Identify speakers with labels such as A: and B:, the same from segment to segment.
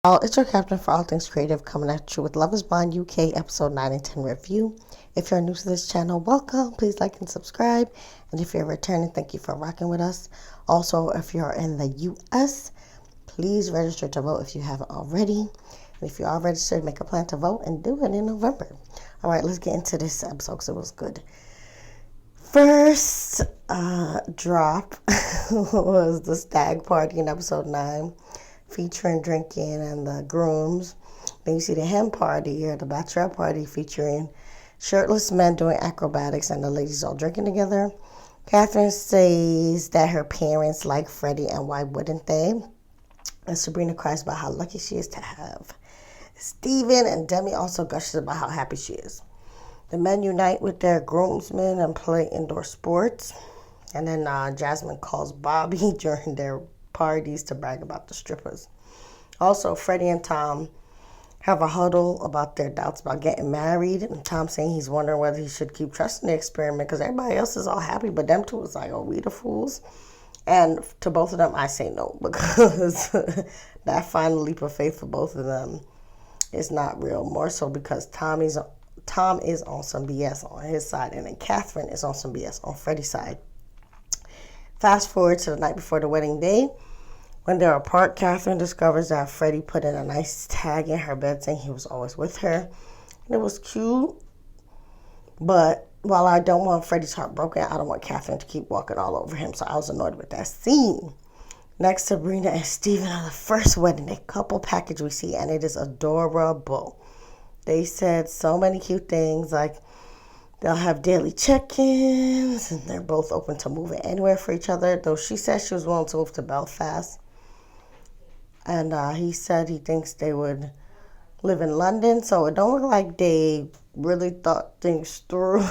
A: It's your captain for all things creative coming at you with Love is Blind UK episode 9 and 10 review. If you're new to this channel, welcome. Please like and subscribe. And if you're returning, thank you for rocking with us. Also, if you're in the US, please register to vote if you haven't already. And if you are registered, make a plan to vote and do it in November. All right, let's get into this episode because it was good. First drop was the stag party in episode 9. Featuring drinking and the grooms. Then you see the hen party or the bachelorette party featuring shirtless men doing acrobatics and the ladies all drinking together. Catherine says that her parents like Freddie and why wouldn't they? And Sabrina cries about how lucky she is to have Steven, and Demi also gushes about how happy she is. The men unite with their groomsmen and play indoor sports. And then Jasmine calls Bobby during their parties to brag about the strippers. Also, Freddie and Tom have a huddle about their doubts about getting married. And Tom saying he's wondering whether he should keep trusting the experiment because everybody else is all happy, but them two is like, oh, we the fools. And to both of them, I say no because that final leap of faith for both of them is not real. More so because Tom is on some BS on his side, and then Catherine is on some BS on Freddie's side. Fast forward to the night before the wedding day. When they're apart, Catherine discovers that Freddie put in a nice tag in her bed saying he was always with her. And it was cute. But while I don't want Freddie's heart broken, I don't want Catherine to keep walking all over him. So I was annoyed with that scene. Next, Sabrina and Steven are the first wedding day couple package we see, and it is adorable. They said so many cute things like they'll have daily check-ins, and they're both open to moving anywhere for each other, though she said she was willing to move to Belfast. And he said he thinks they would live in London, so it don't look like they really thought things through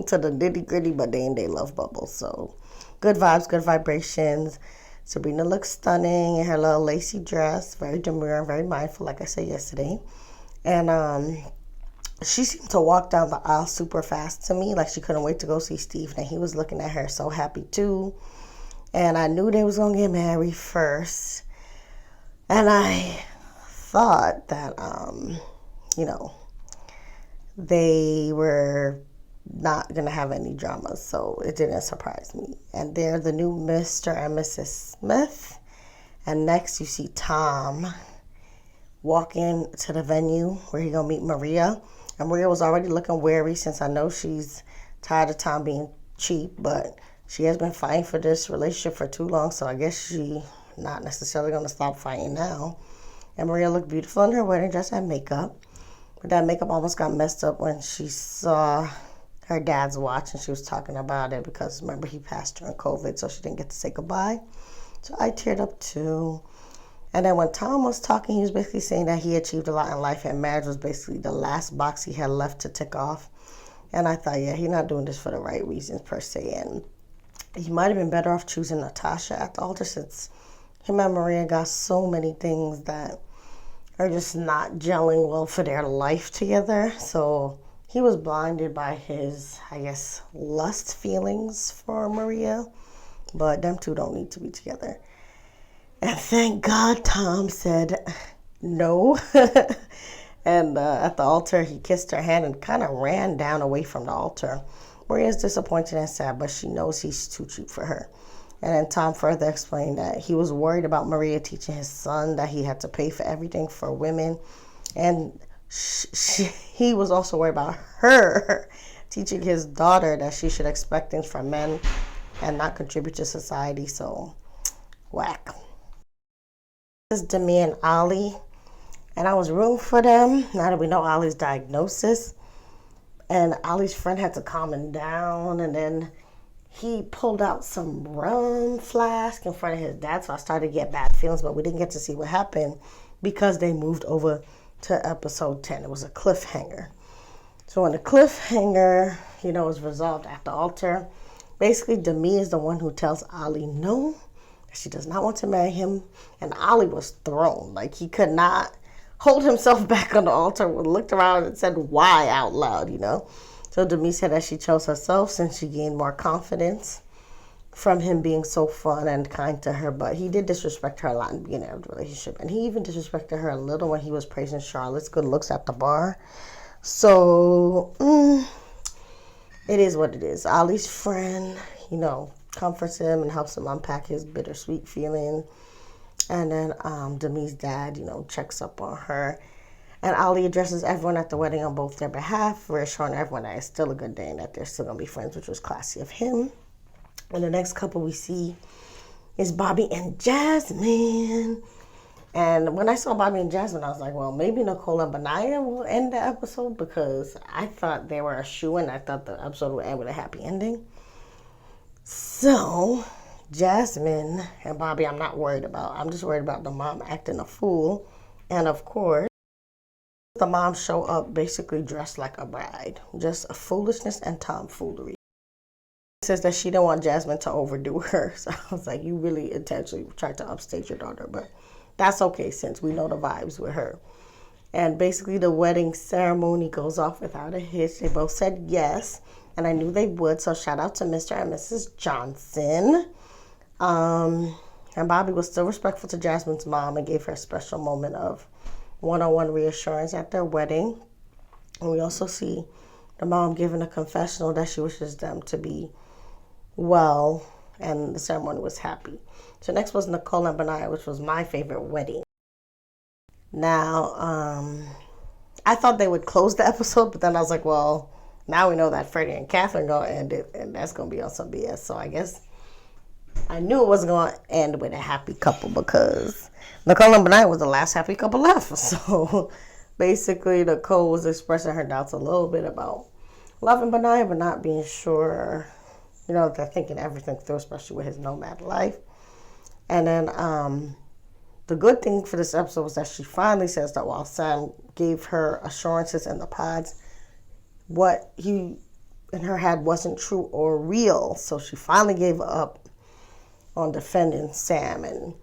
A: to the nitty-gritty, but they in their love bubble. So good vibes, good vibrations. Sabrina looks stunning in her little lacy dress, very demure and very mindful, like I said yesterday. And she seemed to walk down the aisle super fast to me, like she couldn't wait to go see Steve, and he was looking at her so happy too. And I knew they was going to get married first. And I thought that, they were not going to have any drama, so it didn't surprise me. And they're the new Mr. and Mrs. Smith. And next you see Tom walking to the venue where he going to meet Maria. And Maria was already looking wary since I know she's tired of Tom being cheap, but she has been fighting for this relationship for too long, so I guess she not necessarily going to stop fighting now. And Maria looked beautiful in her wedding dress and makeup, but that makeup almost got messed up when she saw her dad's watch, and she was talking about it because, remember, he passed during COVID, so she didn't get to say goodbye. So I teared up too. And then when Tom was talking, he was basically saying that he achieved a lot in life and marriage was basically the last box he had left to tick off. And I thought, yeah, he's not doing this for the right reasons per se. And he might have been better off choosing Natasha at the altar since him and Maria got so many things that are just not gelling well for their life together. So he was blinded by his, I guess, lust feelings for Maria. But them two don't need to be together. And thank God Tom said no. And at the altar, he kissed her hand and kind of ran down away from the altar. Maria's disappointed and sad, but she knows he's too cheap for her. And then Tom further explained that he was worried about Maria teaching his son that he had to pay for everything for women. And he was also worried about her teaching his daughter that she should expect things from men and not contribute to society. So, whack. This is Demi and Ollie, and I was rooting for them now that we know Ollie's diagnosis. And Ollie's friend had to calm him down, and then he pulled out some rum flask in front of his dad, so I started to get bad feelings, but we didn't get to see what happened because they moved over to episode 10. It was a cliffhanger. So when the cliffhanger, is resolved at the altar, basically Demi is the one who tells Ollie no, she does not want to marry him, and Ollie was thrown. Like, he could not hold himself back on the altar, looked around and said why out loud, So Demi said that she chose herself since she gained more confidence. from him being so fun and kind to her, but he did disrespect her a lot in the beginning of the relationship. And he even disrespected her a little when he was praising Charlotte's good looks at the bar. So, it is what it is. Ollie's friend, comforts him and helps him unpack his bittersweet feeling. And then Demi's dad, checks up on her. And Ollie addresses everyone at the wedding on both their behalf, reassuring everyone that it's still a good day and that they're still going to be friends, which was classy of him. And the next couple we see is Bobby and Jasmine. And when I saw Bobby and Jasmine, I was like, well, maybe Nicole and Benaya will end the episode, because I thought they were a shoo-in. I thought the episode would end with a happy ending. So, Jasmine and Bobby, I'm not worried about. I'm just worried about the mom acting a fool. And of course, the mom show up basically dressed like a bride. Just a foolishness and tomfoolery. Says that she didn't want Jasmine to overdo her. So I was like, you really intentionally tried to upstage your daughter. But that's okay, since we know the vibes with her. And basically the wedding ceremony goes off without a hitch. They both said yes. And I knew they would. So shout out to Mr. and Mrs. Johnson. And Bobby was still respectful to Jasmine's mom and gave her a special moment of one-on-one reassurance at their wedding. And we also see the mom giving a confessional that she wishes them to be well, and the ceremony was happy. So next was Nicole and Benaya, which was my favorite wedding. Now, I thought they would close the episode, but then I was like, well, now we know that Freddie and Catherine gonna end it, and that's gonna be on some BS. So I guess I knew it wasn't gonna end with a happy couple, because Nicole and Benaya was the last happy couple left. So basically, Nicole was expressing her doubts a little bit about loving Benaya, but not being sure. They're thinking everything through, especially with his nomad life. And then the good thing for this episode was that she finally says that while Sam gave her assurances in the pods, what he in her head wasn't true or real. So she finally gave up on defending Sam, and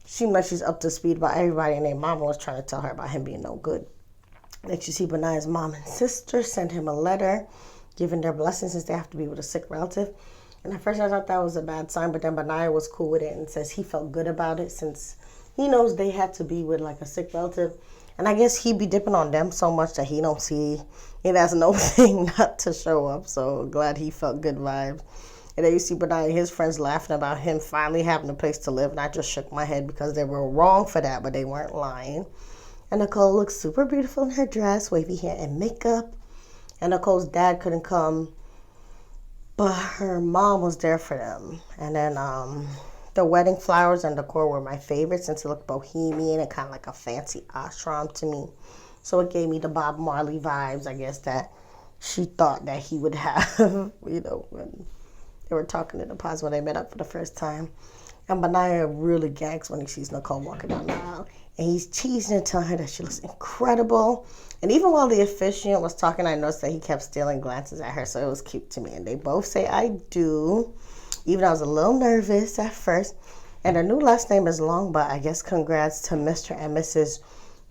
A: seemed like she's up to speed about everybody, and their mama was trying to tell her about him being no good. Next, you see Benaya's mom and sister send him a letter giving their blessings since they have to be with a sick relative. And at first I thought that was a bad sign, but then Benaya was cool with it and says he felt good about it since he knows they had to be with like a sick relative. And I guess he be dipping on them so much that he don't see it as no thing not to show up. So glad he felt good vibes. And then you see Benaya and his friends laughing about him finally having a place to live. And I just shook my head because they were wrong for that, but they weren't lying. And Nicole looks super beautiful in her dress, wavy hair and makeup. And Nicole's dad couldn't come, but her mom was there for them. And then the wedding flowers and decor were my favorite since it looked bohemian and kind of like a fancy ashram to me. So it gave me the Bob Marley vibes, I guess, that she thought that he would have, when they were talking in the pods when they met up for the first time. And Benaya really gags when he sees Nicole walking down the aisle. And he's teasing and telling her that she looks incredible. And even while the officiant was talking, I noticed that he kept stealing glances at her, so it was cute to me. And they both say, I do. Even I was a little nervous at first. And their new last name is long, but I guess congrats to Mr. and Mrs.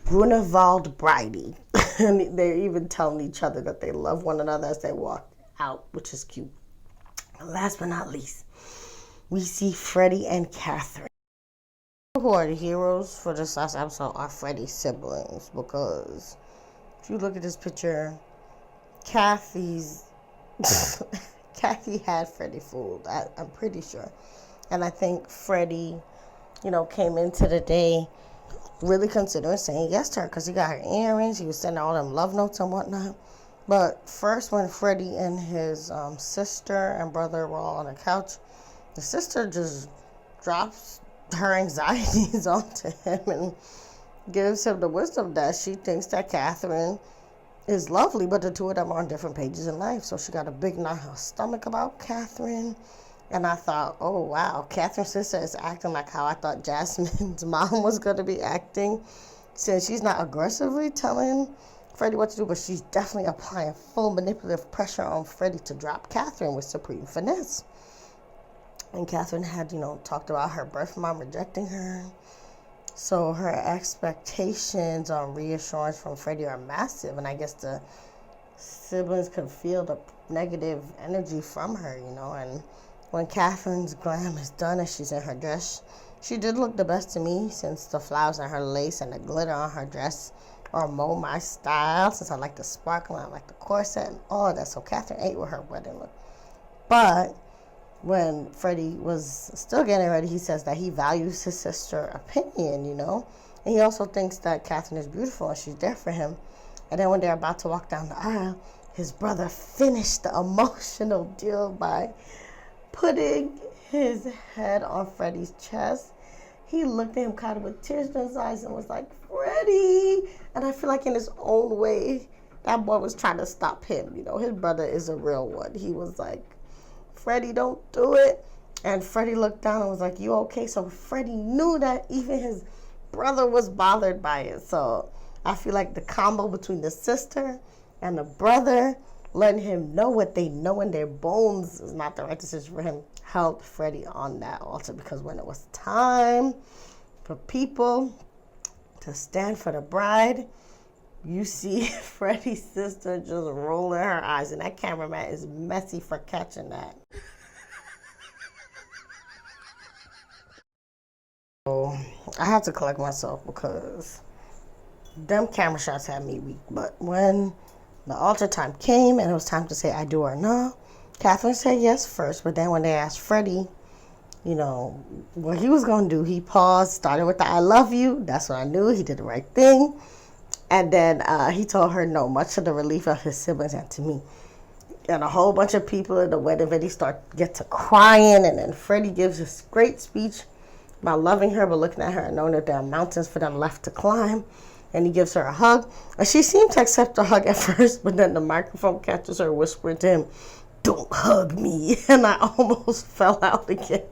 A: Grunewald Bridey. And they're even telling each other that they love one another as they walk out, which is cute. And last but not least, we see Freddie and Catherine. Who are the heroes for this last episode are Freddie's siblings, because if you look at this picture, Kathy had Freddie fooled. I'm pretty sure. And I think Freddie, came into the day really considering saying yes to her because he got her earrings. He was sending all them love notes and whatnot. But first, when Freddie and his sister and brother were all on the couch, the sister just drops her anxieties onto him and gives him the wisdom that she thinks that Catherine is lovely, but the two of them are on different pages in life. So she got a big knot in her stomach about Catherine. And I thought, oh, wow, Catherine's sister is acting like how I thought Jasmine's mom was going to be acting, since she's not aggressively telling Freddie what to do, but she's definitely applying full manipulative pressure on Freddie to drop Catherine with supreme finesse. And Catherine had, talked about her birth mom rejecting her. So her expectations on reassurance from Freddie are massive. And I guess the siblings could feel the negative energy from her, and When Catherine's glam is done and she's in her dress, she did look the best to me, since the flowers and her lace and the glitter on her dress are more my style, since I like the sparkle and I like the corset and all of that. So Catherine ate with her wedding look. But when Freddie was still getting ready, he says that he values his sister's opinion, And he also thinks that Catherine is beautiful and she's there for him. And then when they're about to walk down the aisle, his brother finished the emotional deal by putting his head on Freddie's chest. He looked at him kind of with tears in his eyes and was like, Freddie! And I feel like in his own way, that boy was trying to stop him. His brother is a real one. He was like, Freddie, don't do it. And Freddie looked down and was like, you okay? So Freddie knew that even his brother was bothered by it. So I feel like the combo between the sister and the brother, letting him know what they know in their bones is not the right decision for him, helped Freddie on that altar. Because when it was time for people to stand for the bride, you see Freddie's sister just rolling her eyes, and that cameraman is messy for catching that. So I had to collect myself because them camera shots had me weak. But when the altar time came and it was time to say I do or no, Catherine said yes first. But then when they asked Freddie, what he was going to do, he paused, started with the I love you. That's what I knew. He did the right thing. And then he told her no, much to the relief of his siblings and to me. And a whole bunch of people at the wedding video get to crying. And then Freddie gives this great speech about loving her, but looking at her and knowing that there are mountains for them left to climb. And he gives her a hug. And she seemed to accept the hug at first, but then the microphone catches her whispering to him, don't hug me. And I almost fell out again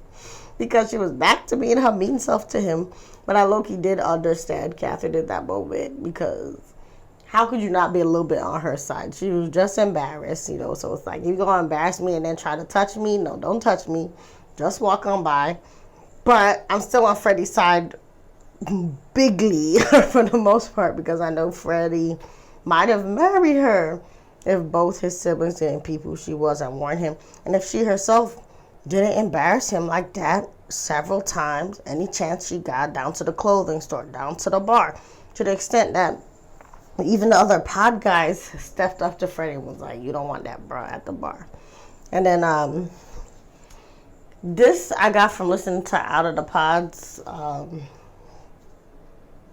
A: because she was back to being her mean self to him. But I low-key did understand Catherine in that moment, because how could you not be a little bit on her side? She was just embarrassed, So it's like, you gonna embarrass me and then try to touch me? No, don't touch me. Just walk on by. But I'm still on Freddie's side bigly for the most part, because I know Freddie might have married her if both his siblings didn't peep who she was and warn him. And if she herself didn't embarrass him like that several times, any chance she got, down to the clothing store, down to the bar, to the extent that even the other pod guys stepped up to Freddie and was like, you don't want that bra at the bar. And then this I got from listening to Out of the Pods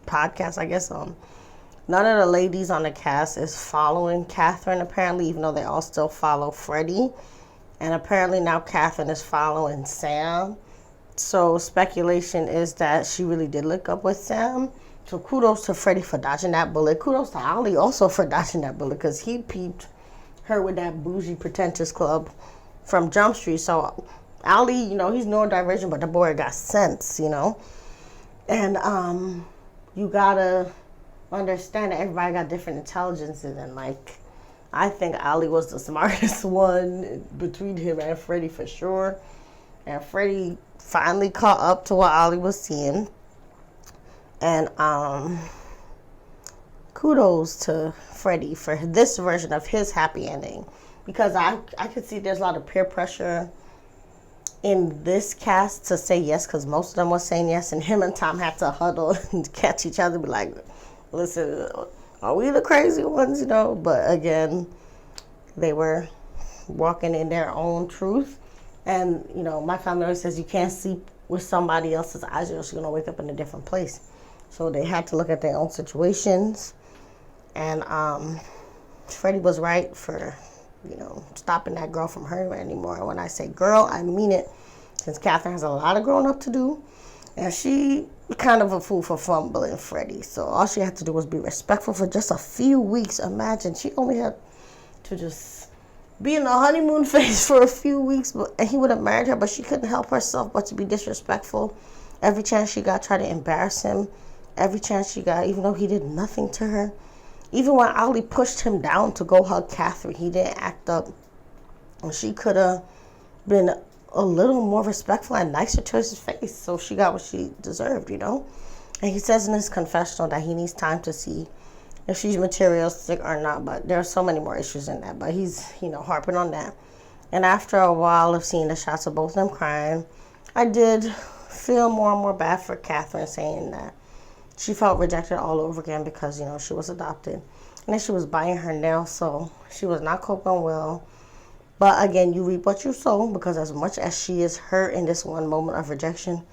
A: podcast, I guess. None of the ladies on the cast is following Catherine, apparently, even though they all still follow Freddie. And apparently now Catherine is following Sam. So speculation is that she really did link up with Sam. So kudos to Freddie for dodging that bullet. Kudos to Ali also for dodging that bullet, because he peeped her with that bougie, pretentious club from Jump Street. So Ali, he's neurodivergent, but the boy got sense, And you gotta understand that everybody got different intelligences, and I think Ali was the smartest one between him and Freddie for sure. And Freddie finally caught up to what Ali was seeing. And kudos to Freddie for this version of his happy ending, because I could see there's a lot of peer pressure in this cast to say yes, because most of them were saying yes, and him and Tom had to huddle and catch each other and be like, listen, are we the crazy ones, But again, they were walking in their own truth. And, my family always says you can't sleep with somebody else's eyes, or else you're going to wake up in a different place. So they had to look at their own situations. And Freddie was right for, stopping that girl from hurting her anymore. And when I say girl, I mean it, since Catherine has a lot of growing up to do. And she kind of a fool for fumbling Freddie. So all she had to do was be respectful for just a few weeks. Imagine, she only had to just be in the honeymoon phase for a few weeks, and he would have married her, but she couldn't help herself but to be disrespectful. Every chance she got, try to embarrass him. Every chance she got, even though he did nothing to her. Even when Ali pushed him down to go hug Catherine, he didn't act up. And she could have been a little more respectful and nicer to his face, so she got what she deserved, And he says in his confessional that he needs time to see if she's materialistic or not, but there are so many more issues in that. But he's, harping on that. And after a while of seeing the shots of both of them crying, I did feel more and more bad for Catherine, saying that she felt rejected all over again because, she was adopted. And then she was biting her nails, so she was not coping well. But again, you reap what you sow, because as much as she is hurt in this one moment of rejection,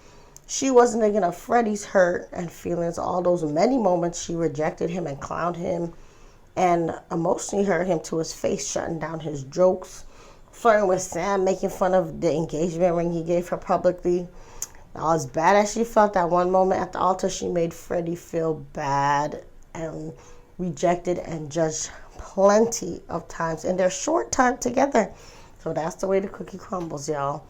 A: she wasn't thinking of Freddie's hurt and feelings, all those many moments she rejected him and clowned him and emotionally hurt him to his face, shutting down his jokes, flirting with Sam, making fun of the engagement ring he gave her publicly. Now, as bad as she felt that one moment at the altar, she made Freddie feel bad and rejected and judged plenty of times in their short time together. So that's the way the cookie crumbles, y'all.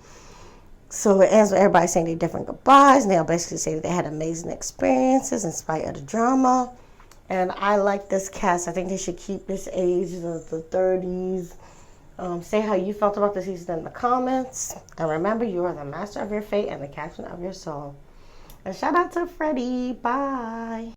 A: So it ends with everybody saying their different goodbyes, and they'll basically say that they had amazing experiences in spite of the drama. And I like this cast. I think they should keep this age, the 30s. Say how you felt about the season in the comments. And remember, you are the master of your fate and the captain of your soul. And shout out to Freddie. Bye.